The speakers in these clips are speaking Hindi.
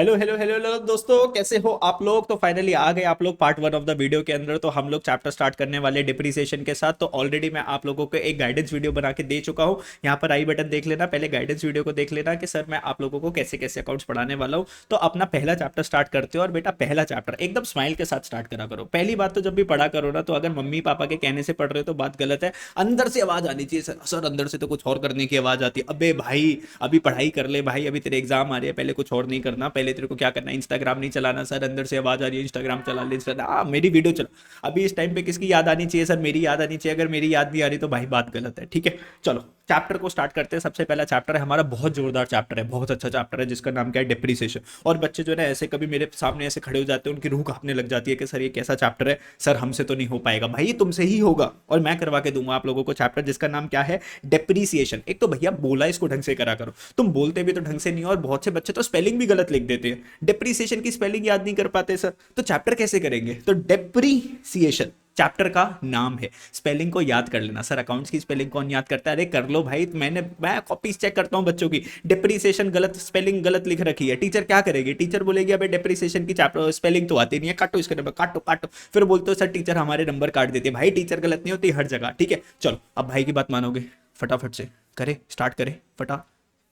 हेलो हेलो हेलो हेलो दोस्तों, कैसे हो आप लोग। तो फाइनली आ गए आप लोग part one of the video के अंदर। तो हम लोग चैप्टर स्टार्ट करने वाले डिप्रिसिएशन के साथ। तो ऑलरेडी मैं आप लोगों को एक गाइडेंस वीडियो बना के दे चुका हूं। यहाँ पर आई बटन देख लेना, पहले गाइडेंस वीडियो को देख लेना कि सर मैं आप लोगों को कैसे कैसे अकाउंट्स पढ़ाने वाला हूँ। तो अपना पहला चैप्टर स्टार्ट करते हो। और बेटा पहला चैप्टर एकदम स्माइल के साथ स्टार्ट करा करो। पहली बात तो जब भी पढ़ा करो ना, तो अगर मम्मी पापा के कहने से पढ़ रहे हो तो बात गलत है। अंदर से आवाज आनी चाहिए। सर सर अंदर से तो कुछ और करने की आवाज आती है। अबे भाई अभी पढ़ाई कर ले भाई, अभी तेरे एग्जाम आ रही है, पहले कुछ और नहीं करना। पहले तेरे को क्या करना है, इंस्टाग्राम नहीं चलाना। सर अंदर से आवाज आ रही है, इंस्टाग्राम चला ले। सर मेरी वीडियो चला। अभी इस टाइम पे किसकी याद आनी चाहिए, सर मेरी याद आनी चाहिए। अगर मेरी याद नहीं आ रही तो भाई बात गलत है, ठीक है। चलो चैप्टर को स्टार्ट करते हैं। सबसे पहला चैप्टर है हमारा, बहुत जोरदार चैप्टर है, बहुत अच्छा चैप्टर है, जिसका नाम क्या है, डिप्रिसिएशन। और बच्चे जो है ना ऐसे कभी मेरे सामने ऐसे खड़े हो जाते हैं, उनकी रूह कांपने लग जाती है कि सर ये कैसा चैप्टर है, सर हमसे तो नहीं हो पाएगा। भाई ये तुमसे ही होगा और मैं करवा के दूंगा आप लोगों को चैप्टर जिसका नाम क्या है, डिप्रिसिएशन। एक तो भैया बोला इसको ढंग से करा करो, तुम बोलते भी तो ढंग से नहीं हो, और बहुत से बच्चे तो स्पेलिंग भी गलत लिख देते हैं। डिप्रिसिएशन की स्पेलिंग याद नहीं कर पाते सर, तो चैप्टर कैसे करेंगे। तो डिप्रिसिएशन चैप्टर का नाम है। स्पेलिंग को याद कर लेना। सर अकाउंट्स की स्पेलिंग कौन याद करता है, अरे कर लो भाई। मैं कॉपीज चेक करता हूं बच्चों की, डिप्रिसिएशन गलत स्पेलिंग गलत लिख रखी है। टीचर क्या करेगी, टीचर बोलेगी अबे डिप्रिसिएशन की चैप्टर स्पेलिंग तो आती नहीं है, काटो इसके नंबर, काटो काटो। फिर बोलते हो सर टीचर हमारे नंबर काट देते हैं। भाई टीचर गलत नहीं होती हर जगह, ठीक है। चलो अब भाई की बात मानोगे, फटाफट से करे स्टार्ट करे, फटा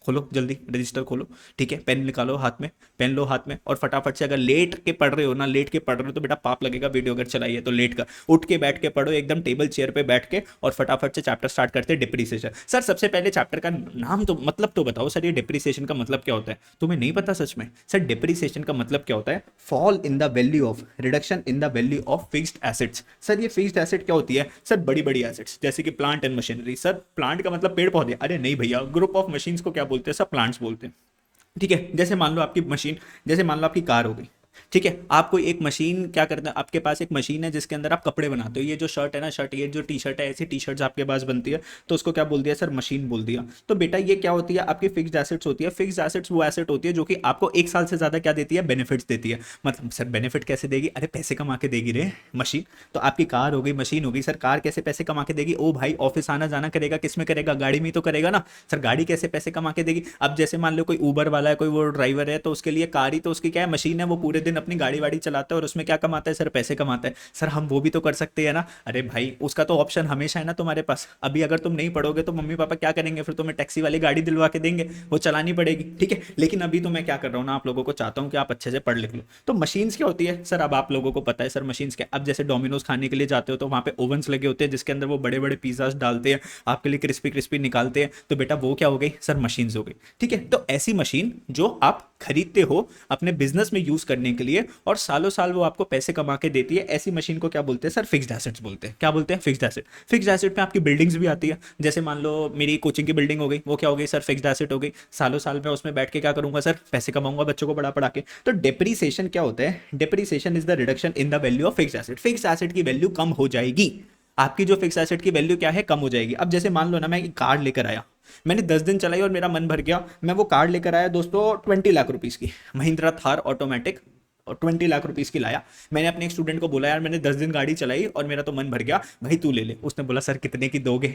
खोलो जल्दी रजिस्टर खोलो, ठीक है। पेन निकालो हाथ में, पेन लो हाथ में, और फटाफट से, अगर लेट के पढ़ रहे हो ना, लेट के पढ़ रहे हो तो बेटा पाप लगेगा। वीडियो अगर चलाइए तो लेट कर, उठ के बैठ के पढ़ो, एकदम टेबल चेयर पे बैठ के, और फटाफट से चैप्टर स्टार्ट करते हैं डिप्रिसिएशन। सर सबसे पहले चैप्टर का नाम तो मतलब तो बताओ सर, ये डिप्रिसिएशन का मतलब क्या होता है। तुम्हें नहीं पता सच में। सर डिप्रिसिएशन का मतलब क्या होता है, fall in the value of, reduction in the value of fixed assets. Sir ये फिक्स्ड एसेट क्या होती है, सर बड़ी बड़ी एसेट्स जैसे कि plant and machinery. Sir plant का मतलब पेड़ पौधे, अरे नहीं भैया, ग्रुप ऑफ मशीन्स को क्या बोलते हैं, सब प्लांट्स बोलते हैं, ठीक है। जैसे मान लो आपकी मशीन, जैसे मान लो आपकी कार हो गई, ठीक है। आपको एक मशीन क्या करता है, आपके पास एक मशीन है जिसके अंदर आप कपड़े बनाते हो। ये जो शर्ट है ना, शर्ट, ये जो टी शर्ट है, ऐसी टी शर्ट्स आपके पास बनती है, तो उसको क्या बोल दिया सर, मशीन बोल दिया। तो बेटा ये क्या होती है, आपकी फिक्स्ड एसेट्स होती है। फिक्स्ड एसेट्स वो एसेट होती है जो कि आपको एक साल से ज्यादा क्या देती है, बेनिफिट्स देती है। मतलब सर बेनिफिट कैसे देगी, अरे पैसे कमा के देगी रे मशीन। तो आपकी कार हो गई, मशीन हो गई। सर कार कैसे पैसे कमा के देगी, ओ भाई ऑफिस आना जाना करेगा, किस में करेगा, गाड़ी में तो करेगा ना। सर गाड़ी कैसे पैसे कमा के देगी, अब जैसे मान लो कोई ऊबर वाला है, कोई वो ड्राइवर है, तो उसके लिए कार ही तो उसकी क्या है, मशीन है। वो पूरे दिन अपनी गाड़ी वाड़ी चलाता है और उसमें क्या कमाता है सर, पैसे कमाता है। सर हम वो भी तो कर सकते हैं ना। अरे भाई उसका तो ऑप्शन हमेशा है ना तुम्हारे पास। अभी अगर तुम नहीं पढ़ोगे तो मम्मी पापा क्या करेंगे, फिर तुम्हें टैक्सी वाली गाड़ी दिलवा के देंगे, वो चलानी पड़ेगी, ठीक है। लेकिन अभी तो मैं क्या कर रहा हूँ ना, आप लोगों को चाहता हूँ कि आप अच्छे से पढ़ लिख लो। तो मशीन्स क्या होती है सर, अब आप लोगों को पता है सर मशीन्स क्या। अब जैसे डोमिनोज खाने के लिए जाते हो तो वहाँ पे ओवंस लगे होते हैं जिसके अंदर वो बड़े बड़े पिज्जाज डालते हैं, आपके लिए क्रिस्पी क्रिस्पी निकालते हैं। तो बेटा वो क्या हो गई सर, मशीन्स हो गई, ठीक है। तो ऐसी मशीन जो आप खरीदते हो अपने बिजनेस में यूज करने के लिए, और सालों साल वो आपको पैसे कमा के देती है, ऐसी मशीन को क्या बोलते हैं सर, फिक्स्ड एसेट्स बोलते हैं। क्या बोलते हैं, फिक्स्ड एसेट। फिक्स्ड एसेट में आपकी बिल्डिंग्स भी आती है। जैसे मान लो मेरी कोचिंग की बिल्डिंग हो गई, वो क्या हो गई सर, फिक्स्ड एसेट हो गई। सालों साल में उसमें बैठ के क्या करूंगा सर, पैसे कमाऊंगा बच्चों को पढ़ा पढ़ा के। तो डिप्रिसिएशन क्या होता है, depreciation is the reduction in the value of fixed asset. Fixed asset की वैल्यू कम हो जाएगी। आपकी जो फिक्स एसेट की वैल्यू क्या है, कम हो जाएगी। अब जैसे मान लो ना, मैं एक कार लेकर आया, मैंने 10 दिन चलाई और मेरा मन भर गया। मैं वो कार लेकर आया दोस्तों 20 लाख रुपीस की, महिंद्रा थार ऑटोमेटिक, और 20 लाख रुपीस की लाया। मैंने अपने एक स्टूडेंट को बोला यार मैंने 10 दिन गाड़ी चलाई और मेरा तो मन भर गया, भाई तू ले ले। उसने बोला सर कितने की दोगे।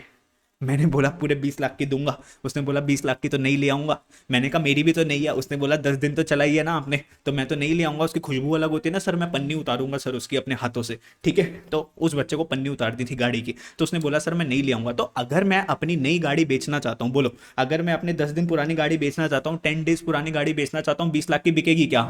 मैंने बोला पूरे 20 लाख की दूंगा। उसने बोला 20 लाख की तो नहीं ले आऊंगा। मैंने कहा मेरी भी तो नहीं है। उसने बोला 10 दिन तो चलाई है ना आपने, तो मैं तो नहीं ले आऊंगा, उसकी खुशबू अलग होती है ना सर, मैं पन्नी उतारूंगा सर उसकी अपने हाथों से, ठीक है। तो उस बच्चे को पन्नी उतार दी थी गाड़ी की, तो उसने बोला सर मैं नहीं ले आऊंगा। तो अगर मैं अपनी नई गाड़ी बेचना चाहता हूँ, बोलो अगर मैं अपने 10 दिन पुरानी गाड़ी बेचना चाहता हूँ, 10 डेज पुरानी गाड़ी बेचना चाहता हूँ, 20 लाख की बिकेगी क्या,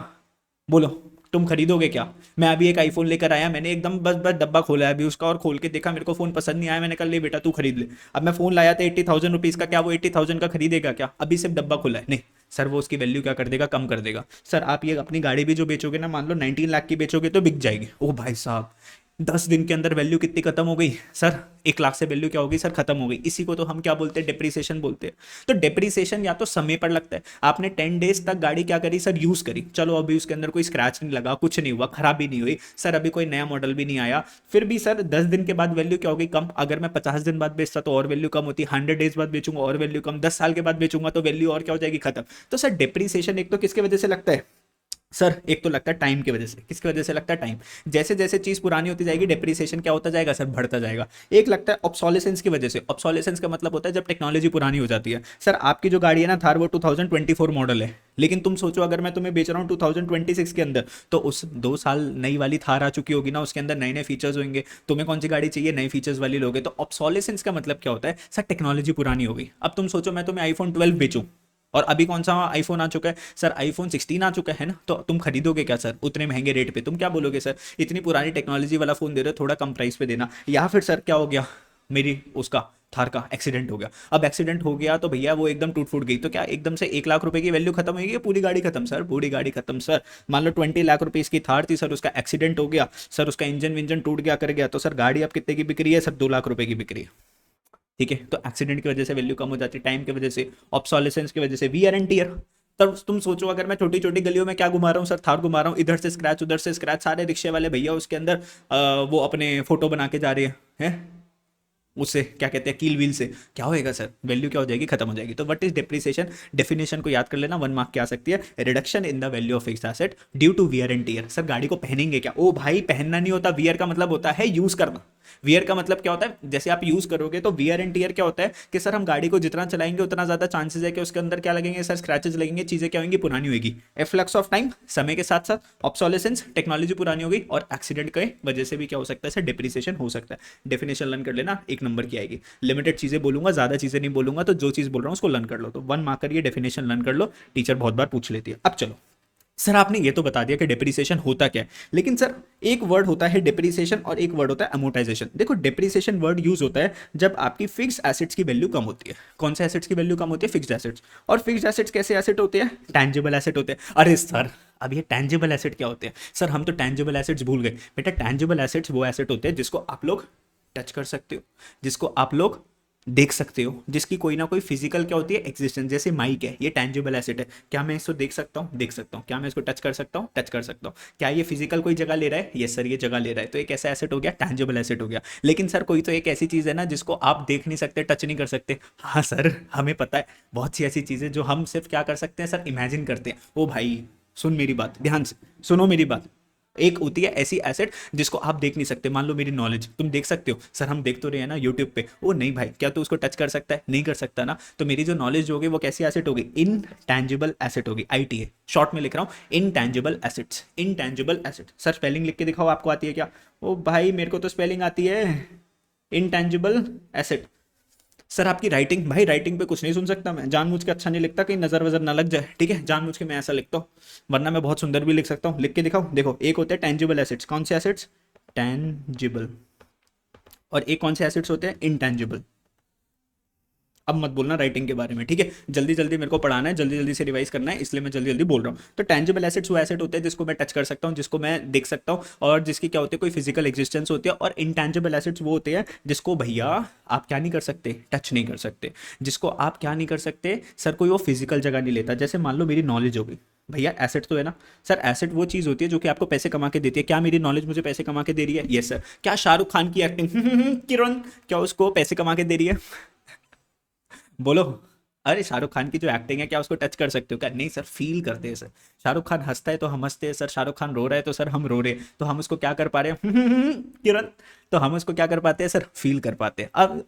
बोलो तुम खरीदोगे क्या। मैं अभी एक आईफोन लेकर आया, मैंने एकदम बस बस डब्बा खोला है अभी उसका, और खोल के देखा, मेरे को फोन पसंद नहीं आया, मैंने कहा ले बेटा तू खरीद ले। अब मैं फोन लाया था 80,000 रुपीज का, क्या वो 80,000 का खरीदेगा क्या, अभी सिर्फ डब्बा खोला है, नहीं। सर वो उसकी वैल्यू क्या कर देगा, कम कर देगा। सर आप ये अपनी गाड़ी भी जो बेचोगे ना, मान लो 19 लाख की बेचोगे तो बिक जाएगी। ओ भाई साहब 10 दिन के अंदर वैल्यू कितनी खत्म हो गई सर, 1 लाख से वैल्यू क्या होगी सर, खत्म हो गई। इसी को तो हम क्या बोलते हैं, डिप्रिसिएशन बोलते हैं। तो डिप्रिसिएशन या तो समय पर लगता है, आपने 10 डेज तक गाड़ी क्या करी सर, यूज करी, चलो अभी उसके अंदर कोई स्क्रैच नहीं लगा, कुछ नहीं हुआ, खराबी नहीं हुई सर, अभी कोई नया मॉडल भी नहीं आया, फिर भी सर 10 दिन के बाद वैल्यू क्या होगी, कम। अगर मैं 50 दिन बाद बेचता तो और वैल्यू कम होती, 100 डेज बाद बेचूंगा और वैल्यू कम, 10 साल के बाद बेचूंगा तो वैल्यू और क्या हो जाएगी, खत्म। तो सर डिप्रिसिएशन एक तो किसके वजह से लगता है, सर एक तो लगता है टाइम की वजह से। किसकी वजह से लगता है? टाइम। जैसे जैसे चीज पुरानी होती जाएगी डेप्रिसिएशन क्या होता जाएगा सर? बढ़ता जाएगा। एक लगता है ऑब्सोलेसेंस की वजह से। ऑब्सोलेसेंस का मतलब होता है जब टेक्नोलॉजी पुरानी हो जाती है। सर आपकी जो गाड़ी है ना थार, वो 2024 मॉडल है, लेकिन तुम सोचो अगर मैं तुम्हें बेच रहा हूँ 2026 के अंदर, तो उस 2 साल नई वाली थार आ चुकी होगी ना, उसके अंदर नए नए फीचर्स होंगे। तुम्हें कौन सी गाड़ी चाहिए? नई फीचर्स वाली लोगे। तो ऑब्सोलेसेंस का मतलब क्या होता है सर? टेक्नोलॉजी पुरानी हो गई। अब तुम सोचो मैं तुम्हें आईफोन 12 बेचूं, और अभी कौन सा आईफोन आ चुका है सर? आईफोन 16 आ चुका है ना, तो तुम खरीदोगे क्या सर उतने महंगे रेट पे? तुम क्या बोलोगे सर, इतनी पुरानी टेक्नोलॉजी वाला फोन दे रहे हो, थोड़ा कम प्राइस पे देना। या फिर सर क्या हो गया, मेरी उसका थार का एक्सीडेंट हो गया। अब एक्सीडेंट हो गया तो भैया वो एकदम टूट फूट गई, तो क्या एकदम से 1 लाख रुपए की वैल्यू खत्म होगी? पूरी गाड़ी खत्म सर, पूरी गाड़ी खत्म सर। मान लो 20 लाख रुपए इसकी थार थी सर, उसका एक्सीडेंट हो गया सर, उसका इंजन विंजन टूट गया कर गया, तो सर गाड़ी अब कितने की बिक रही है सर? 2 लाख रुपए की बिक रही है। ठीक है, तो एक्सीडेंट की वजह से वैल्यू कम हो जाती है, टाइम की वजह से, ऑब्सोलेसेंस की वजह से, वियर एंड टियर। तब तुम सोचो अगर मैं छोटी छोटी गलियों में क्या घुमा रहा हूँ सर? थार घुमा रहा हूँ, इधर से स्क्रैच उधर से स्क्रैच, सारे रिक्शे वाले भैया उसके अंदर वो अपने फोटो बना के जा रहे हैं उससे क्या कहते हैं, कील व्हील से। क्या होएगा सर? वैल्यू क्या हो जाएगी? खत्म हो जाएगी। तो व्हाट इज डेप्रिसिएशन? डेफिनेशन को याद कर लेना, 1 मार्क की आ सकती है। Reduction in the value of fixed asset due to wear and tear. Sir गाड़ी को पहनेंगे क्या? ओ भाई पहनना नहीं होता, वियर का मतलब होता है यूज करना। वियर का मतलब क्या होता है? जैसे आप यूज करोगे, तो वियर एंड टियर क्या होता है कि सर हम गाड़ी को जितना चलाएंगे उतना ज्यादा चांसेस है कि उसके अंदर क्या लगेंगे सर? स्क्रैचेस लगेंगे, चीजें क्या होंगी? पुरानी होगी। एफ्लक्स ऑफ टाइम, समय के साथ साथ। ऑब्सोलेसेंस, टेक्नोलॉजी पुरानी हो गई। और एक्सीडेंट के वजह से भी क्या हो सकता है सर? डिप्रिसिएशन हो सकता है। डेफिनेशन लर्न कर लेना, 1 नंबर की आएगी। लिमिटेड चीजें बोलूंगा, ज्यादा चीजें नहीं बोलूंगा, तो जो चीज बोल रहा हूँ उसको लर्न कर लो। तो 1 मार्कर ये डेफिनेशन लर्न कर लो, टीचर बहुत बार पूछ लेती है। अब चलो, सर आपने ये तो बता दिया कि डेप्रिसिएशन होता क्या है, लेकिन सर एक वर्ड होता है डेप्रिसिएशन और एक वर्ड होता है अमोर्टाइजेशन। देखो डेप्रिसिएशन वर्ड यूज होता है जब आपकी फिक्स्ड एसेट्स की वैल्यू कम होती है। कौन से एसेट्स की वैल्यू कम होती है? Fixed assets. और फिक्स्ड एसेट्स कैसे एसेट होते हैं? टैंजिबल एसेट होते हैं। अरे सर अब ये टैंजिबल एसेट क्या होते हैं सर? हम तो टैंजिबल एसेट्स भूल गए। बेटा टैंजिबल एसेट्स वो एसेट होते हैं जिसको आप लोग टच कर सकते हो, जिसको आप लोग देख सकते हो, जिसकी कोई ना कोई फिजिकल क्या होती है? एग्जिस्टेंस। जैसे माइक है, ये टैंजिबल एसेट है। क्या मैं इसको देख सकता हूँ? देख सकता हूँ। क्या मैं इसको टच कर सकता हूँ? टच कर सकता हूँ। क्या ये फिजिकल कोई जगह ले रहा है? यस सर ये जगह ले रहा है। तो एक ऐसा एसेट हो गया, टैंजिबल एसेट हो गया। लेकिन सर कोई तो एक ऐसी चीज है ना जिसको आप देख नहीं सकते, टच नहीं कर सकते। हाँ सर हमें पता है, बहुत सी ऐसी चीजें जो हम सिर्फ क्या कर सकते हैं सर? इमेजिन करते हैं। ओ भाई सुन मेरी बात ध्यान से, सुनो मेरी बात। एक होती है ऐसी एसेट जिसको आप देख नहीं सकते। मान लो मेरी नॉलेज तुम देख सकते हो। सर हम देख तो रहे हैं ना यूट्यूब पे। ओ नहीं भाई, क्या तू उसको टच कर सकता है? नहीं कर सकता ना। तो मेरी जो नॉलेज होगी वो कैसी एसेट होगी? इनटैंजिबल एसेट होगी। ITA शॉर्ट में लिख रहा हूँ, intangible assets. Intangible asset. Sir spelling लिख के दिखाओ, आपको आती है क्या? ओ भाई मेरे को तो स्पेलिंग आती है। Intangible asset. सर आपकी राइटिंग, भाई राइटिंग पे कुछ नहीं सुन सकता मैं, जानबूझ के अच्छा नहीं लिखता, कहीं नजर वजर ना लग जाए। ठीक है, जानबूझ के मैं ऐसा लिखता हूँ, वरना मैं बहुत सुंदर भी लिख सकता हूँ। लिख के दिखाओ। देखो एक होते हैं टेंजिबल एसेट्स। कौन से एसेट्स? टेंजिबल। और एक कौन से एसेट्स होते हैं? इनटेंजिबल। अब मत बोलना राइटिंग के बारे में, ठीक है? जल्दी जल्दी मेरे को पढ़ाना है, जल्दी जल्दी से रिवाइज करना है, इसलिए मैं जल्दी जल्दी बोल रहा हूँ। तो टेंजिबल एसेट्स वो एसेट होते हैं जिसको मैं टच कर सकता हूँ, जिसको मैं देख सकता हूँ, और जिसकी क्या होती है? कोई फिजिकल एग्जिस्टेंस होती है। और इनटेंजिबल एसेट्स वो होते हैं जिसको भैया आप क्या नहीं कर सकते? टच नहीं कर सकते। जिसको आप क्या नहीं कर सकते सर? कोई वो फिजिकल जगह नहीं लेता। जैसे मान लो मेरी नॉलेज होगी, भैया एसेट तो है ना सर? एसेट वो चीज होती है जो कि आपको पैसे कमा के देती है। क्या मेरी नॉलेज मुझे पैसे कमा के दे रही है? Yes sir. क्या शाहरुख खान की एक्टिंग किरण क्या उसको पैसे कमा के दे रही है? बोलो। अरे शाहरुख खान की जो एक्टिंग है, क्या उसको टच कर सकते हो क्या? नहीं सर, फील करते हैं सर। शाहरुख खान हंसता है तो हम हंसते हैं सर, शाहरुख खान रो रहा है तो सर हम रो रहे हैं, तो हम उसको क्या कर पा रहे हैं किरण? तो हम उसको क्या कर पाते हैं सर? फील कर पाते हैं। अब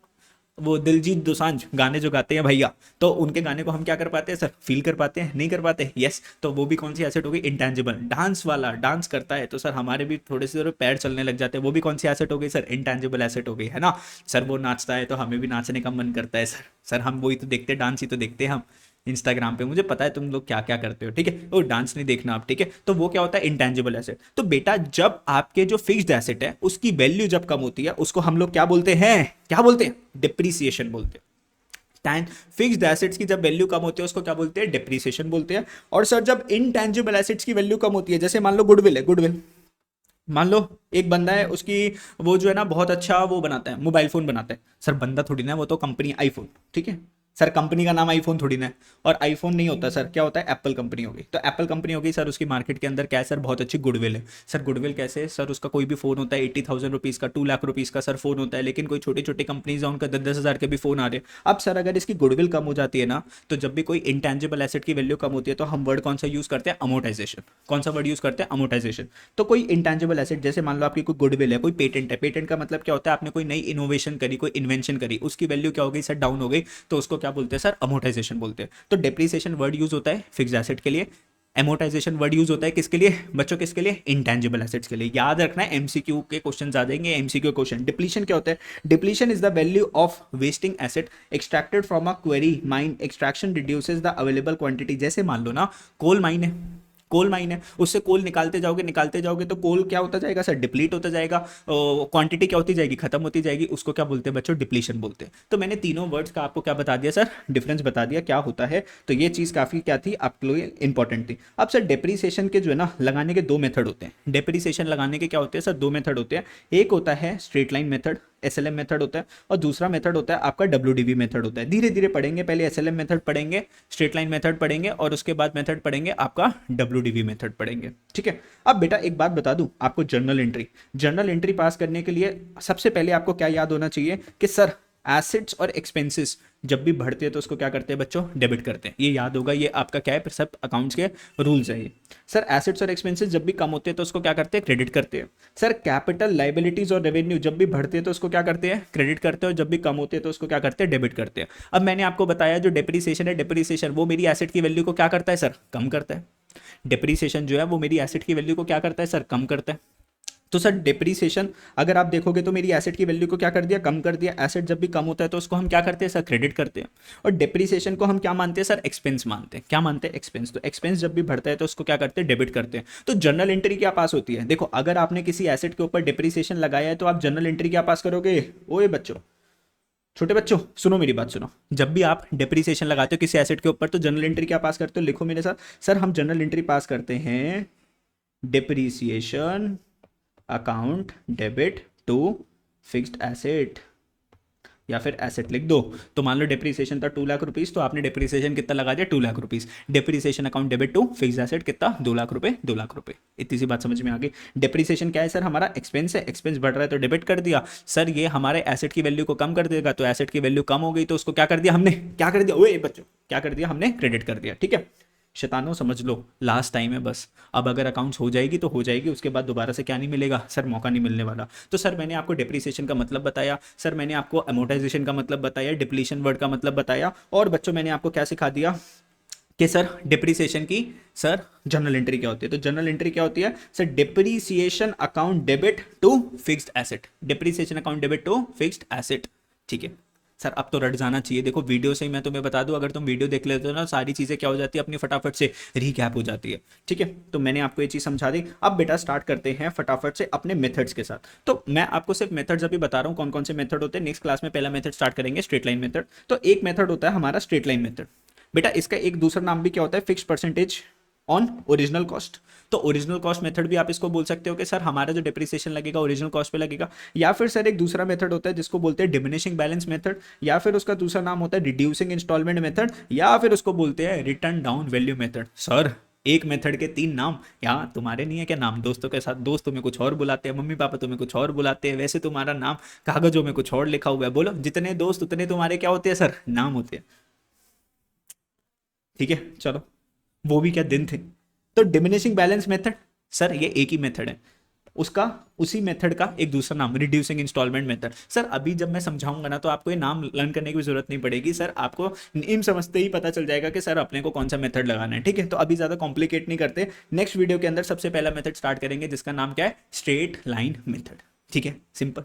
वो दिलजीत दोसांझ गाने जो गाते हैं भैया, तो उनके गाने को हम क्या कर पाते हैं सर? फील कर पाते हैं? नहीं कर पाते? यस। तो वो भी कौन सी एसेट होगी? इंटेंजिबल। डांस वाला डांस करता है तो सर हमारे भी थोड़े से पैर चलने लग जाते हैं, वो भी कौन सी एसेट हो गई सर? इंटेंजिबल एसेट हो गई, है ना? सर वो नाचता है तो हमें भी नाचने का मन करता है सर। सर हम वही तो देखते हैं, डांस ही तो देखते हैं हम इंस्टाग्राम पे। मुझे पता है तुम लोग क्या क्या करते हो, ठीक है? वो डांस नहीं देखना आप, ठीक है? तो वो क्या होता है? Intangible asset. तो बेटा जब आपके जो फिक्स्ड एसेट है उसकी वैल्यू जब कम होती है, उसको हम लोग क्या बोलते हैं? क्या बोलते हैं? डिप्रिसिएशन बोलते हैं। टैन फिक्स्ड एसेट्स की जब वैल्यू कम होती है उसको क्या बोलते हैं? डिप्रिसिएशन बोलते हैं। और सर जब इनटैंजिबल एसेट्स की वैल्यू कम होती है, जैसे मान लो गुडविल है, गुडविल। मान लो एक बंदा है, उसकी वो जो है ना बहुत अच्छा वो बनाता है, मोबाइल फोन बनाता है। सर बंदा थोड़ी ना, वो तो कंपनी आईफोन, ठीक है? सर कंपनी का नाम आईफोन थोड़ी ना है, और आईफोन नहीं होता सर, क्या होता है, एप्पल कंपनी होगी। तो एप्पल कंपनी होगी सर, उसकी मार्केट के अंदर क्या है सर, बहुत अच्छी गुडविल है। सर गुडविल कैसे है सर, उसका कोई भी फोन होता है 80,000 रुपीज़ का, 2 लाख रुपीज़ का सर फोन होता है, लेकिन कोई छोटी छोटी कंपनीज है उनका 10-10 हज़ार के भी फोन आ रहे हैं। अब सर अगर इसकी गुडविल कम हो जाती है ना, तो जब भी कोई इंटेंजिबल एसेट की वैल्यू कम होती है, तो हम वर्ड कौन सा यूज करते हैं, अमोटाइजेशन। कौन सा वर्ड यूज करते हैं, अमोटाइजेशन। तो कोई इंटेंजिबल एसेट, जैसे मान लो आपकी कोई गुडविल है, कोई पेटेंट है, पेटेंट का मतलब क्या होता है, आपने कोई नई इनोवेशन करी, कोई इन्वेंशन करी, उसकी वैल्यू क्या हो गई सर, डाउन हो गई, तो उसको क्या बोलते हैं सर, अमोटाइजेशन बोलते हैं। तो डेप्रीसिएशन वर्ड यूज होता है फिक्स एसेट के लिए, एमोटाइजेशन वर्ड यूज होता है किसके लिए बच्चों, किसके लिए, इंटेंजिबल एसेट्स के लिए। याद रखना है, एमसीक्यू के क्वेश्चन आ जाएंगे, एमसीक्यू क्वेश्चन। डिप्लीशन क्या होता है, depletion is the value of wasting asset extracted from a query mine, extraction reduces the available quantity. जैसे मान लो ना, कोल माइन है, कोल माइन है, उससे कोल निकालते जाओगे तो कोल क्या होता जाएगा सर, डिप्लीट होता जाएगा, क्वांटिटी क्या होती जाएगी, खत्म होती जाएगी, उसको क्या बोलते हैं बच्चों, डिप्लीशन बोलते हैं। तो मैंने तीनों वर्ड्स का आपको क्या बता दिया सर, डिफरेंस बता दिया क्या होता है। तो ये चीज़ काफ़ी क्या थी आपके लिए इंपॉर्टेंट थी। अब सर डेप्रीसिएशन के जो है ना लगाने के दो मेथड होते हैं। डेप्रीसिएशन लगाने के क्या होते हैं सर, दो मेथड होते हैं। एक होता है straight line method, SLM method होता है, और दूसरा मेथड होता है आपका डब्ल्यूडीवी मेथड होता है। धीरे धीरे पढ़ेंगे, पहले एसएलएम मेथड पढ़ेंगे, स्ट्रेट लाइन मेथड पढ़ेंगे, और उसके बाद मेथड पढ़ेंगे आपका डब्ल्यूडीवी मेथड पढ़ेंगे, ठीक है। अब बेटा एक बात बता दूं आपको, जर्नल एंट्री, जर्नल एंट्री पास करने के लिए सबसे पहले आपको क्या याद होना चाहिए कि सर एसेट्स और एक्सपेंसेस जब भी बढ़ते हैं तो उसको क्या करते हैं बच्चों, डेबिट करते हैं। ये याद होगा, ये आपका क्या है, सब अकाउंट्स के रूल्स है ये। सर एसेट्स और एक्सपेंसेस जब भी कम होते हैं तो उसको क्या करते हैं, क्रेडिट करते हैं। सर कैपिटल, लाइबिलिटीज और रेवेन्यू जब भी बढ़ते हैं तो उसको क्या करते हैं, क्रेडिट करते हैं, और जब भी कम होते हैं तो उसको क्या करते हैं, डेबिट करते हैं। अब मैंने आपको बताया जो डेप्रीसिएशन है, डेप्रीसिएशन वो मेरी एसेट की वैल्यू को क्या करता है सर, कम करता है। डेप्रीसिएशन जो है वो मेरी एसेट की वैल्यू को क्या करता है सर, कम करता है। तो सर डेप्रीसिएशन अगर आप देखोगे तो मेरी एसेट की वैल्यू को क्या कर दिया, कम कर दिया। एसेट जब भी कम होता है तो उसको हम क्या करते हैं सर, क्रेडिट करते हैं। और डेप्रीसिएशन को हम क्या मानते हैं सर, एक्सपेंस मानते हैं। क्या मानते हैं, एक्सपेंस। तो एक्सपेंस जब भी बढ़ता है तो उसको क्या करते हैं, डेबिट करते हैं। तो जर्नल एंट्री क्या पास होती है, देखो अगर आपने किसी एसेट के ऊपर डेप्रीसिएशन लगाया है तो आप जर्नल एंट्री क्या पास करोगे, ओए बच्चों, छोटे बच्चों सुनो मेरी बात सुनो, जब भी आप डेप्रीसिएशन लगाते हो किसी एसेट के ऊपर तो जर्नल एंट्री क्या पास करते हो, लिखो मेरे साथ। सर हम जर्नल एंट्री पास करते हैं depreciation account debit to fixed asset, या फिर एसेट लिख दो। तो मान लो डेप्रीसिएशन था 2 लाख रुपीज, तो आपने डेप्रीसिएशन कितना लगा दिया, 2 lakh rupees. Depreciation account debit to fixed asset कितना, 2 लाख रुपए, 2 लाख रुपए। इतनी सी बात समझ में आ गई। डेप्रीसिएशन क्या है सर, हमारा एक्सपेंस है, एक्सपेंस बढ़ रहा है तो डेबिट कर दिया। सर ये हमारे एसेट की वैल्यू को कम कर देगा, तो एसेट की वैल्यू कम हो गई तो उसको क्या कर दिया हमने, क्या कर दिया ओए बच्चों, क्या कर दिया हमने, क्रेडिट कर दिया, ठीक है। शैतानो समझ लो, लास्ट टाइम है बस। अब अगर अकाउंट्स हो जाएगी तो हो जाएगी, उसके बाद दोबारा से क्या नहीं मिलेगा सर, मौका नहीं मिलने वाला। तो सर मैंने आपको डेप्रीसिएशन का मतलब बताया, सर मैंने आपको अमोटाइजेशन का मतलब बताया, डिप्लीशन वर्ड का मतलब बताया, और बच्चों मैंने आपको क्या सिखा दिया कि सर डिप्रीसिएशन की सर जर्नल एंट्री क्या होती है। तो जर्नल एंट्री क्या होती है sir, depreciation account debit to fixed asset, depreciation account debit to fixed asset, ठीक है। सर अब तो रट जाना चाहिए। देखो वीडियो से ही मैं तुम्हें बता दूं, अगर तुम वीडियो देख लेते हो ना सारी चीज़ें क्या हो जाती है, अपनी फटाफट से रिकैप हो जाती है, ठीक है। तो मैंने आपको ये चीज़ समझा दी। अब बेटा स्टार्ट करते हैं फटाफट से अपने मेथड्स के साथ। तो मैं आपको सिर्फ मेथड्स अभी बता रहा हूँ कौन कौन से मेथड होते हैं। नेक्स्ट क्लास में पहला मेथड स्टार्ट करेंगे स्ट्रेट लाइन मेथड। तो एक मेथड होता है हमारा स्ट्रेट लाइन मेथड। बेटा इसका एक दूसरा नाम भी क्या होता है, fix percentage on original cost. तो ओरिजिनल कॉस्ट मेथड भी आप इसको बोल सकते हो कि सर हमारा जो डिप्रिसिएशन लगेगा ओरिजिनल कॉस्ट पे लगेगा। या फिर सर एक दूसरा मेथड होता है जिसको बोलते हैं डिमिनिशिंग बैलेंस मेथड, या फिर उसका दूसरा नाम होता है रिड्यूसिंग इंस्टॉलमेंट मेथड, या फिर उसको बोलते हैं return down value method. Sir एक मेथड के 3 नाम, यहाँ तुम्हारे नहीं है क्या नाम, दोस्तों के साथ दोस्त तुम्हें कुछ और बुलाते हैं, मम्मी पापा तुम्हें कुछ और बुलाते हैं, वैसे तुम्हारा नाम कागजों में कुछ और लिखा हुआ है। बोलो जितने दोस्त उतने तुम्हारे क्या होते हैं सर, नाम होते हैं, ठीक है। चलो वो भी क्या दिन थे। तो डिमिनिशिंग बैलेंस मेथड सर ये एक ही मेथड है, उसका उसी मेथड का एक दूसरा नाम रिड्यूसिंग इंस्टॉलमेंट मेथड। सर अभी जब मैं समझाऊंगा ना तो आपको ये नाम लर्न करने की जरूरत नहीं पड़ेगी सर, आपको नेम समझते ही पता चल जाएगा कि सर अपने को कौन सा मेथड लगाना है, ठीक है। तो अभी ज्यादा कॉम्प्लिकेट नहीं करते, नेक्स्ट वीडियो के अंदर सबसे पहला मेथड स्टार्ट करेंगे जिसका नाम क्या है, स्ट्रेट लाइन मेथड, ठीक है, सिंपल।